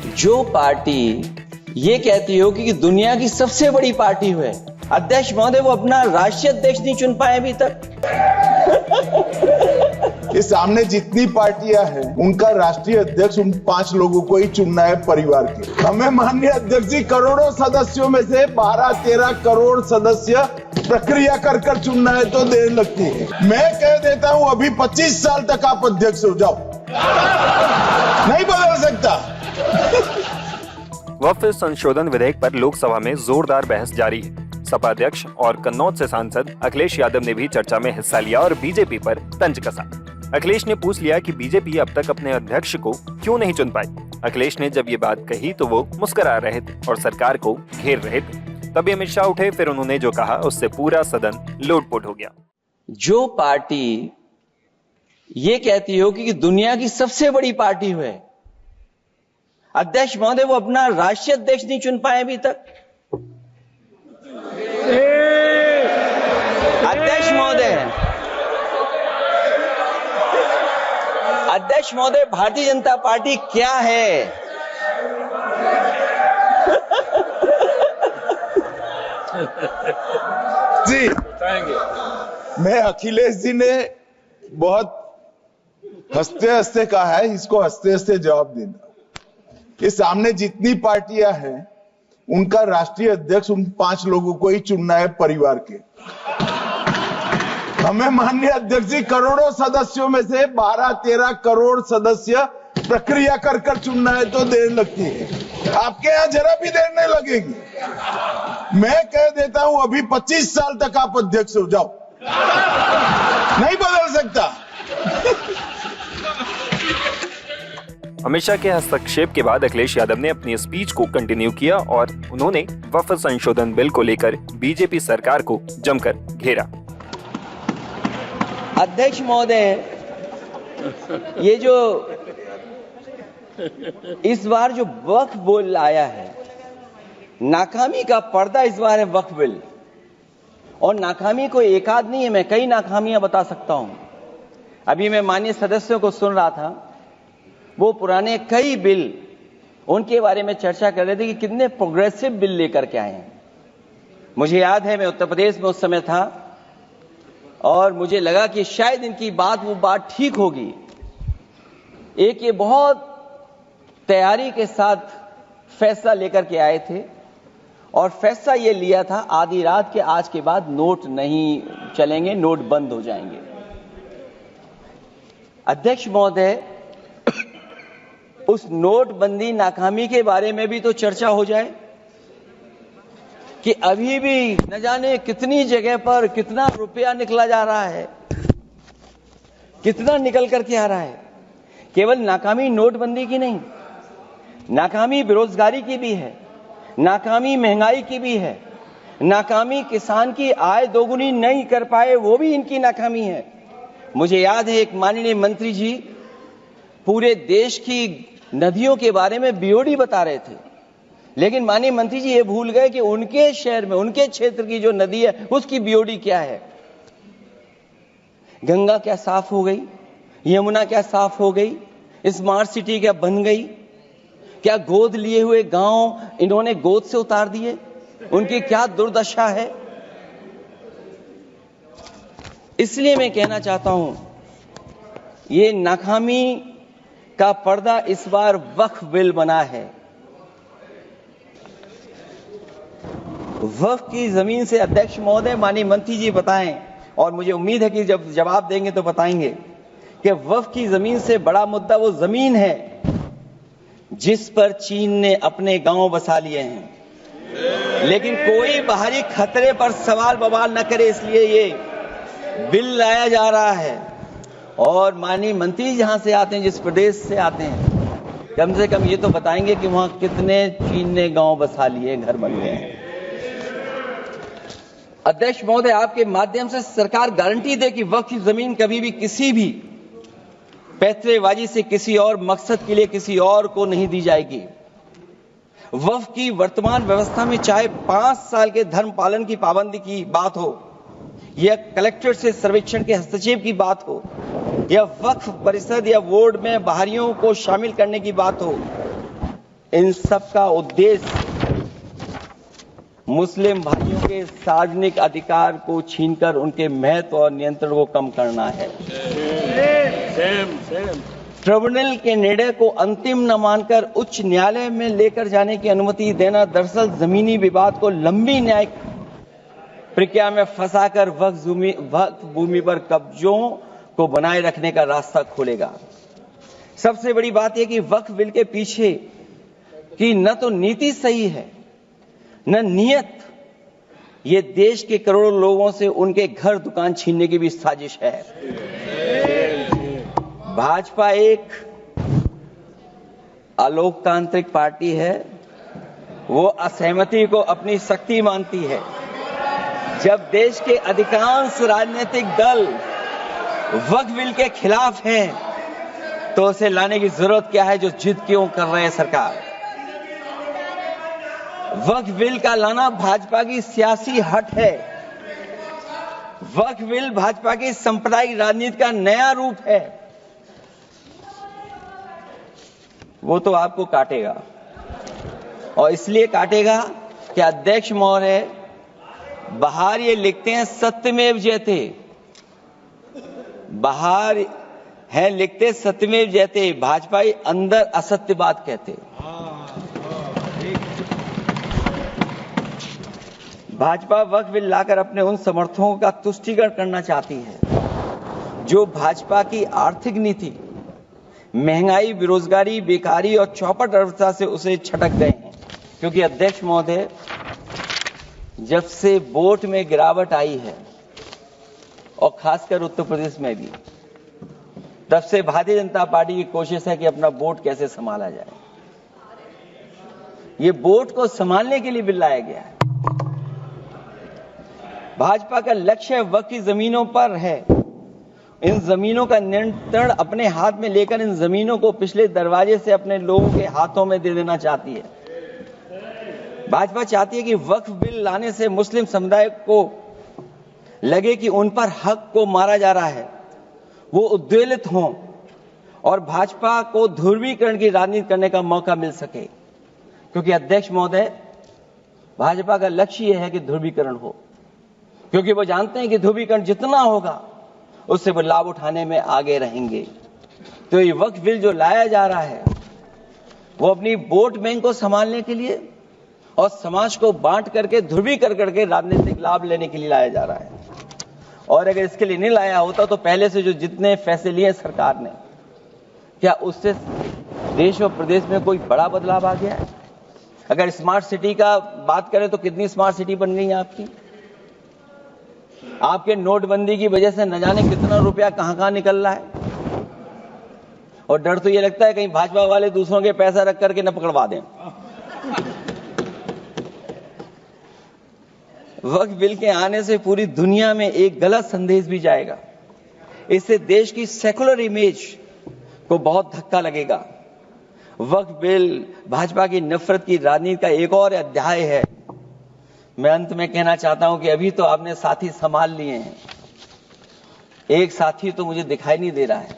जो पार्टी ये कहती हो कि दुनिया की सबसे बड़ी पार्टी है, अध्यक्ष महोदय वो अपना राष्ट्रीय अध्यक्ष नहीं चुन पाए अभी तक। ये सामने जितनी पार्टियां हैं उनका राष्ट्रीय अध्यक्ष उन 5 लोगों को ही चुनना है परिवार के। हमें माननीय अध्यक्ष जी करोड़ों सदस्यों में से 12-13 करोड़ सदस्य प्रक्रिया कर चुनना है तो देर लगती है। मैं कह देता हूं अभी 25 साल तक आप अध्यक्ष हो जाओ, नहीं बदल सकता। वक्फ संशोधन विधेयक पर लोकसभा में जोरदार बहस जारी है। सपा अध्यक्ष और कन्नौज से सांसद अखिलेश यादव ने भी चर्चा में हिस्सा लिया और बीजेपी पर तंज कसा। अखिलेश ने पूछ लिया कि बीजेपी अब तक अपने अध्यक्ष को क्यों नहीं चुन पाई। अखिलेश ने जब ये बात कही तो वो मुस्कुरा रहे थे और सरकार को घेर रहे थे। तभी अमित शाह उठे, फिर उन्होंने जो कहा उससे पूरा सदन लोटपोट हो गया। जो पार्टी ये कहती हो कि दुनिया की सबसे बड़ी पार्टी है, अध्यक्ष महोदय वो अपना राष्ट्रीय अध्यक्ष नहीं चुन पाए अभी तक। अध्यक्ष महोदय भारतीय जनता पार्टी क्या है? जी मैं अखिलेश जी ने बहुत हंसते हंसते कहा है, इसको हंसते हंसते जवाब देना। ये सामने जितनी पार्टियां हैं उनका राष्ट्रीय अध्यक्ष उन 5 लोगों को ही चुनना है परिवार के। हमें माननीय अध्यक्ष जी करोड़ों सदस्यों में से 12-13 करोड़ सदस्य प्रक्रिया कर चुनना है तो देर लगती है। आपके यहां जरा भी देर नहीं लगेगी। मैं कह देता हूं अभी 25 साल तक आप अध्यक्ष हो जाओ, नहीं बदल सकता। अमित शाह के हस्तक्षेप के बाद अखिलेश यादव ने अपनी स्पीच को कंटिन्यू किया और उन्होंने वक्फ संशोधन बिल को लेकर बीजेपी सरकार को जमकर घेरा। अध्यक्ष महोदय, ये जो इस बार जो वक्फ बिल आया है, नाकामी का पर्दा इस बार है वक्फ बिल। और नाकामी को एक आध नहीं है, मैं कई नाकामियां बता सकता हूं। अभी मैं माननीय सदस्यों को सुन रहा था, वो पुराने कई बिल उनके बारे में चर्चा कर रहे थे कि कितने प्रोग्रेसिव बिल लेकर के आए हैं। मुझे याद है मैं उत्तर प्रदेश में उस समय था और मुझे लगा कि शायद इनकी वो बात ठीक होगी। एक ये बहुत तैयारी के साथ फैसला लेकर के आए थे और फैसला ये लिया था आधी रात के आज के बाद नोट नहीं चलेंगे, नोट बंद हो जाएंगे। अध्यक्ष महोदय, उस नोटबंदी नाकामी के बारे में भी तो चर्चा हो जाए कि अभी भी न जाने कितनी जगह पर कितना रुपया निकला जा रहा है, कितना निकल करके आ रहा है। केवल नाकामी नोटबंदी की नहीं, नाकामी बेरोजगारी की भी है, नाकामी महंगाई की भी है, नाकामी किसान की आय दोगुनी नहीं कर पाए वो भी इनकी नाकामी है। मुझे याद है एक माननीय मंत्री जी पूरे देश की नदियों के बारे में बीओडी बता रहे थे, लेकिन माननीय मंत्री जी ये भूल गए कि उनके शहर में, उनके क्षेत्र की जो नदी है उसकी बीओडी क्या है। गंगा क्या साफ हो गई, यमुना क्या साफ हो गई, स्मार्ट सिटी क्या बन गई, क्या गोद लिए हुए गांव इन्होंने गोद से उतार दिए, उनकी क्या दुर्दशा है। इसलिए मैं कहना चाहता हूं, ये नाकामी का पर्दा इस बार वक्फ बिल बना है। वक्फ की जमीन से अध्यक्ष महोदय, माननीय मंत्री जी बताएं, और मुझे उम्मीद है कि जब जवाब देंगे तो बताएंगे कि वक्फ की जमीन से बड़ा मुद्दा वो जमीन है जिस पर चीन ने अपने गांव बसा लिए हैं, लेकिन कोई बाहरी खतरे पर सवाल बवाल न करे, इसलिए ये बिल लाया जा रहा है। और माननीय मंत्री जहां से आते हैं, जिस प्रदेश से आते हैं, कम से कम ये तो बताएंगे कि वहां कितने चीन ने गांव बसा लिए, घर बन गए हैं। अध्यक्ष महोदय, आपके माध्यम से सरकार गारंटी दे कि वक्फ की जमीन कभी भी किसी भी पैतरेबाजी से किसी और मकसद के लिए किसी और को नहीं दी जाएगी। वक्फ की वर्तमान व्यवस्था में चाहे 5 साल के धर्म पालन की पाबंदी की बात हो, या कलेक्टर से सर्वेक्षण के हस्तक्षेप की बात हो, या वक्फ परिषद या बोर्ड में बाहरियों को शामिल करने की बात हो, इन सब का उद्देश्य मुस्लिम भाइयों के सार्वजनिक अधिकार को छीनकर उनके महत्व और नियंत्रण को कम करना है। ट्रिब्यूनल के निर्णय को अंतिम न मानकर उच्च न्यायालय में लेकर जाने की अनुमति देना दरअसल जमीनी विवाद को लंबी न्यायिक प्रक्रिया में फंसाकर वक्फ भूमि पर कब्जों को बनाए रखने का रास्ता खोलेगा। सबसे बड़ी बात यह कि वक्फ बिल के पीछे की न तो नीति सही है न नीयत, ये देश के करोड़ों लोगों से उनके घर दुकान छीनने की भी साजिश है। भाजपा एक अलोकतांत्रिक पार्टी है, वो असहमति को अपनी शक्ति मानती है। जब देश के अधिकांश राजनीतिक दल वक्फ बिल के खिलाफ हैं, तो उसे लाने की जरूरत क्या है जो जिद क्यों कर रहे हैं सरकार। वक्फ बिल का लाना भाजपा की सियासी हट है। वक्फ बिल भाजपा की सांप्रदायिक राजनीति का नया रूप है। वो तो आपको काटेगा, और इसलिए काटेगा कि अध्यक्ष महोदय बाहर ये लिखते हैं सत्यमेव जयते, बाहर है लिखते सत्यमेव जयते, भाजपा अंदर असत्य बात कहते। भाजपा वक्फ बिल लाकर अपने उन समर्थकों का तुष्टीकरण करना चाहती है जो भाजपा की आर्थिक नीति, महंगाई, बेरोजगारी, बेकारी और चौपट अर्थव्यवस्था से उसे छटक गए हैं। क्योंकि अध्यक्ष महोदय, जब से वोट में गिरावट आई है और खासकर उत्तर प्रदेश में भी, तब से भारतीय जनता पार्टी की कोशिश है कि अपना वोट कैसे संभाला जाए। ये वोट को संभालने के लिए बिल लाया गया है। भाजपा का लक्ष्य वक्फ की जमीनों पर है। इन जमीनों का नियंत्रण अपने हाथ में लेकर इन जमीनों को पिछले दरवाजे से अपने लोगों के हाथों में दे देना चाहती है। भाजपा चाहती है कि वक्फ बिल लाने से मुस्लिम समुदाय को लगे कि उन पर हक को मारा जा रहा है, वो उद्वेलित हों और भाजपा को ध्रुवीकरण की राजनीति करने का मौका मिल सके। क्योंकि अध्यक्ष महोदय, भाजपा का लक्ष्य यह है कि ध्रुवीकरण हो, क्योंकि वो जानते हैं कि ध्रुवीकरण जितना होगा उससे वो लाभ उठाने में आगे रहेंगे। तो ये वक्फ बिल जो लाया जा रहा है वो अपनी वोट बैंक को संभालने के लिए और समाज को बांट करके ध्रुवीकरण करके राजनीतिक लाभ लेने के लिए लाया जा रहा है। और अगर इसके लिए नहीं लाया होता तो पहले से जो जितने फैसले लिए सरकार ने, क्या उससे देश और प्रदेश में कोई बड़ा बदलाव आ गया है? अगर स्मार्ट सिटी का बात करें तो कितनी स्मार्ट सिटी बन गई है आपकी। आपके नोटबंदी की वजह से न जाने कितना रुपया कहां निकल रहा है, और डर तो ये लगता है कहीं भाजपा वाले दूसरों के पैसा रख करके न पकड़वा दें। वक्फ बिल के आने से पूरी दुनिया में एक गलत संदेश भी जाएगा। इससे देश की सेकुलर इमेज को बहुत धक्का लगेगा। वक्फ बिल भाजपा की नफरत की राजनीति का एक और अध्याय है। मैं अंत में कहना चाहता हूं कि अभी तो आपने साथी संभाल लिए हैं, एक साथी तो मुझे दिखाई नहीं दे रहा है।